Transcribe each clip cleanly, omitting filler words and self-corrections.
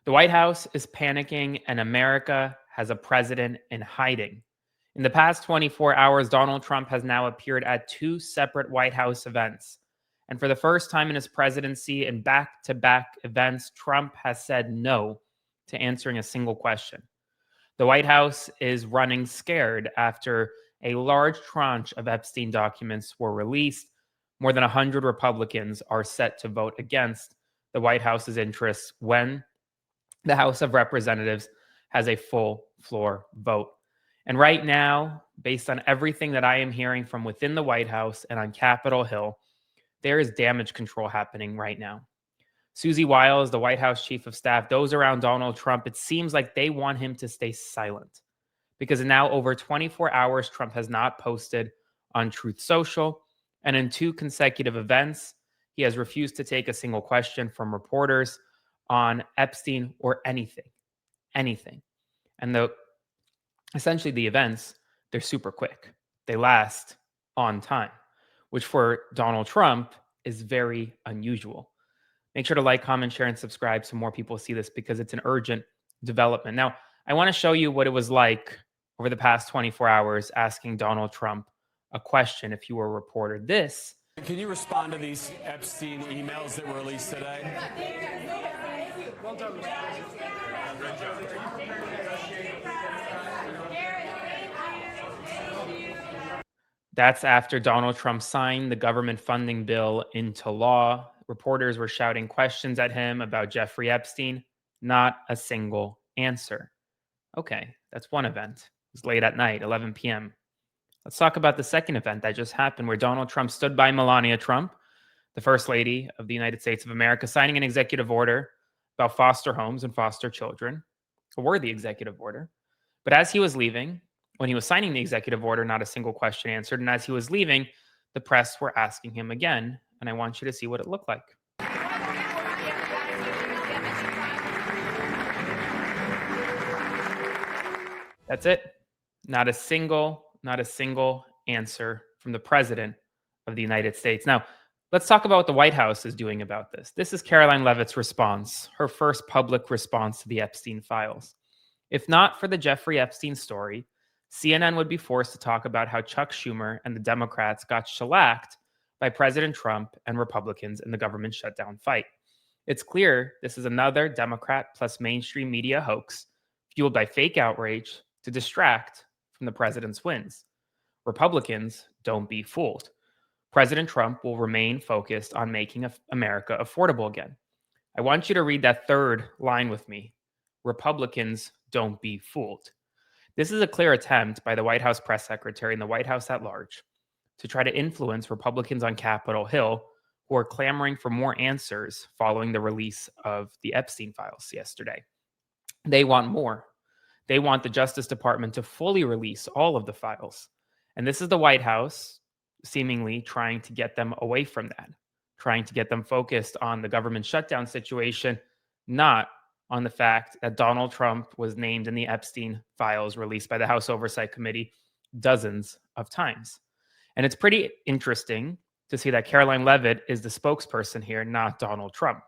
The White House is panicking, and America has a president in hiding. In the past 24 hours, Donald Trump has now appeared at two separate White House events. And for the first time in his presidency, in back to back events, Trump has said no to answering a single question. The White House is running scared after a large tranche of Epstein documents were released. More than 100 Republicans are set to vote against the White House's interests when the House of Representatives has a full floor vote. And right now, based on everything that I am hearing from within the White House and on Capitol Hill, there is damage control happening right now. Susie Wiles, the White House chief of staff, those around Donald Trump, it seems like they want him to stay silent because now over 24 hours, Trump has not posted on Truth Social. And in two consecutive events, he has refused to take a single question from reporters on Epstein or anything. And essentially the events, they're super quick. They last on time, which for Donald Trump is very unusual. Make sure to like, comment, share, and subscribe so more people see this because it's an urgent development. Now, I want to show you what it was like over the past 24 hours asking Donald Trump a question if you were a reporter. This. Can you respond to these Epstein emails that were released today? Well done, Mr. President. Great job. That's after Donald Trump signed the government funding bill into law. Reporters were shouting questions at him about Jeffrey Epstein. Not a single answer. Okay, that's one event. It was late at night, 11 p.m. Let's talk about the second event that just happened where Donald Trump stood by Melania Trump, the First Lady of the United States of America, signing an executive order about foster homes and foster children, a worthy executive order. But as he was leaving, when he was signing the executive order, not a single question answered. And as he was leaving, the press were asking him again. And I want you to see what it looked like. That's it. Not a single answer from the president of the United States. Now, let's talk about what the White House is doing about this. This is Caroline Leavitt's response, her first public response to the Epstein files. If not for the Jeffrey Epstein story, CNN would be forced to talk about how Chuck Schumer and the Democrats got shellacked by President Trump and Republicans in the government shutdown fight. It's clear this is another Democrat plus mainstream media hoax fueled by fake outrage to distract from the president's wins. Republicans, don't be fooled. President Trump will remain focused on making America affordable again. I want you to read that third line with me. Republicans, don't be fooled. This is a clear attempt by the White House press secretary and the White House at large to try to influence Republicans on Capitol Hill who are clamoring for more answers following the release of the Epstein files yesterday. They want more. They want the Justice Department to fully release all of the files. And this is the White House seemingly trying to get them away from that, trying to get them focused on the government shutdown situation, not on the fact that Donald Trump was named in the Epstein files released by the House Oversight Committee dozens of times. And it's pretty interesting to see that Caroline Leavitt is the spokesperson here, not Donald Trump.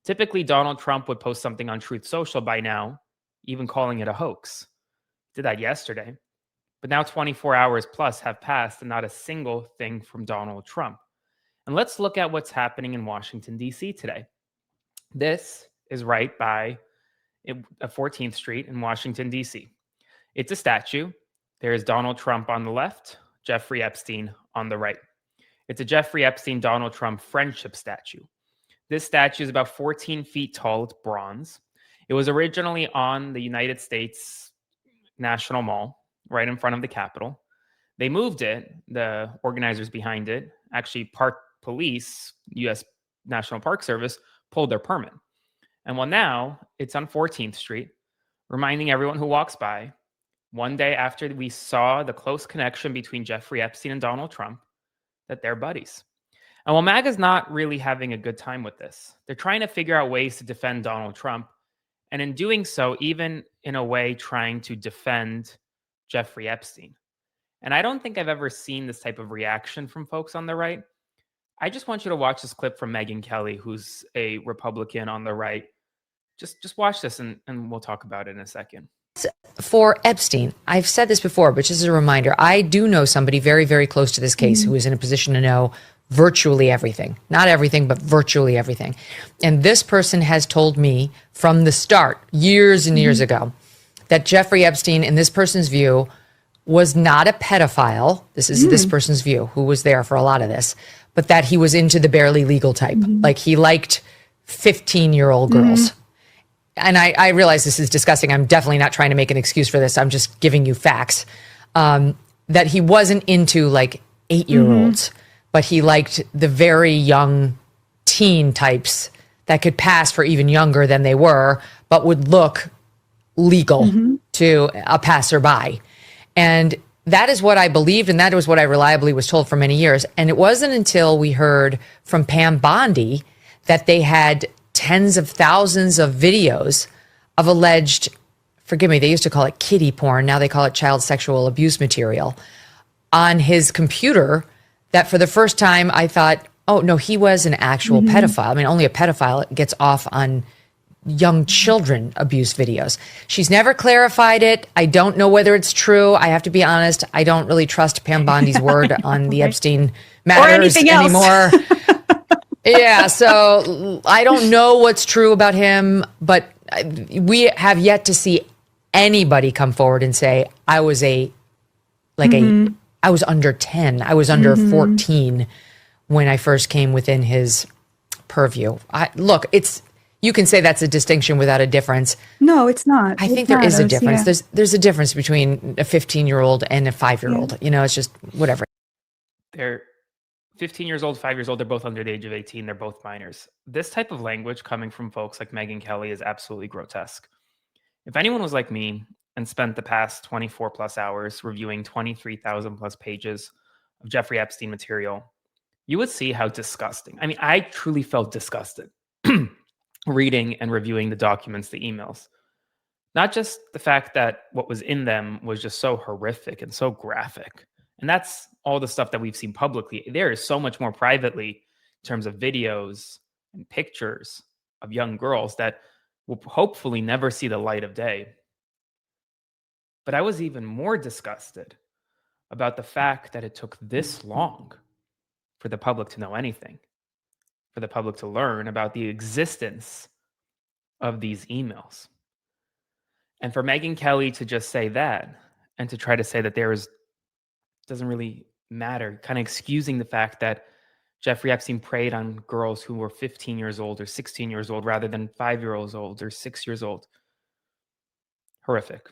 Typically, Donald Trump would post something on Truth Social by now, even calling it a hoax. Did that yesterday. But now 24 hours plus have passed and not a single thing from Donald Trump. And let's look at what's happening in Washington, D.C. today. This is right by 14th Street in Washington, D.C. It's a statue. There is Donald Trump on the left, Jeffrey Epstein on the right. It's a Jeffrey Epstein, Donald Trump friendship statue. This statue is about 14 feet tall. It's bronze. It was originally on the United States National Mall, right in front of the Capitol. They moved it, the organizers behind it, actually Park Police, U.S. National Park Service, pulled their permit. And well, now it's on 14th Street, reminding everyone who walks by, one day after we saw the close connection between Jeffrey Epstein and Donald Trump, that they're buddies. And while MAGA's not really having a good time with this, they're trying to figure out ways to defend Donald Trump. And in doing so, even in a way, trying to defend Jeffrey Epstein. And I don't think I've ever seen this type of reaction from folks on the right. I just want you to watch this clip from Megyn Kelly, who's a Republican on the right, Just watch this and we'll talk about it in a second. For Epstein, I've said this before, but just as a reminder, I do know somebody very, very close to this case who is in a position to know virtually everything. Not everything, but virtually everything. And this person has told me from the start, years and years ago, that Jeffrey Epstein, in this person's view, was not a pedophile. This is this person's view, who was there for a lot of this, but that he was into the barely legal type. Like he liked 15-year-old girls. And I realize this is disgusting. I'm definitely not trying to make an excuse for this. I'm just giving you facts. That he wasn't into like 8-year-olds, but he liked the very young teen types that could pass for even younger than they were, but would look legal to a passerby. And that is what I believed, and that was what I reliably was told for many years. And it wasn't until we heard from Pam Bondi that they had tens of thousands of videos of alleged, forgive me, they used to call it kiddie porn. Now they call it child sexual abuse material on his computer, that for the first time I thought, oh no, he was an actual pedophile. I mean, only a pedophile gets off on young children abuse videos. She's never clarified it. I don't know whether it's true. I have to be honest. I don't really trust Pam Bondi's word on the Epstein matters anymore. Yeah, so I don't know what's true about him, but we have yet to see anybody come forward and say, I was I was under 10, I was under 14 when I first came within his purview. Look, you can say that's a distinction without a difference. No, it's not. I think there is a difference. Yeah. There's a difference between a 15-year-old and a 5-year-old. Yeah. You know, it's just whatever. They're 15 years old, 5 years old, they're both under the age of 18. They're both minors. This type of language coming from folks like Megyn Kelly is absolutely grotesque. If anyone was like me and spent the past 24 plus hours reviewing 23,000 plus pages of Jeffrey Epstein material, you would see how disgusting. I mean, I truly felt disgusted reading and reviewing the documents, the emails. Not just the fact that what was in them was just so horrific and so graphic. And that's all the stuff that we've seen publicly. There is so much more privately in terms of videos and pictures of young girls that will hopefully never see the light of day. But I was even more disgusted about the fact that it took this long for the public to know anything, for the public to learn about the existence of these emails. And for Megyn Kelly to just say that and to try to say that doesn't really matter, kind of excusing the fact that Jeffrey Epstein preyed on girls who were 15 years old or 16 years old rather than 5-year-olds old or 6 years old. Horrific.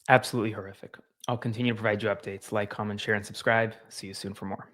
Absolutely horrific. I'll continue to provide you updates. Like, comment, share, and subscribe. See you soon for more.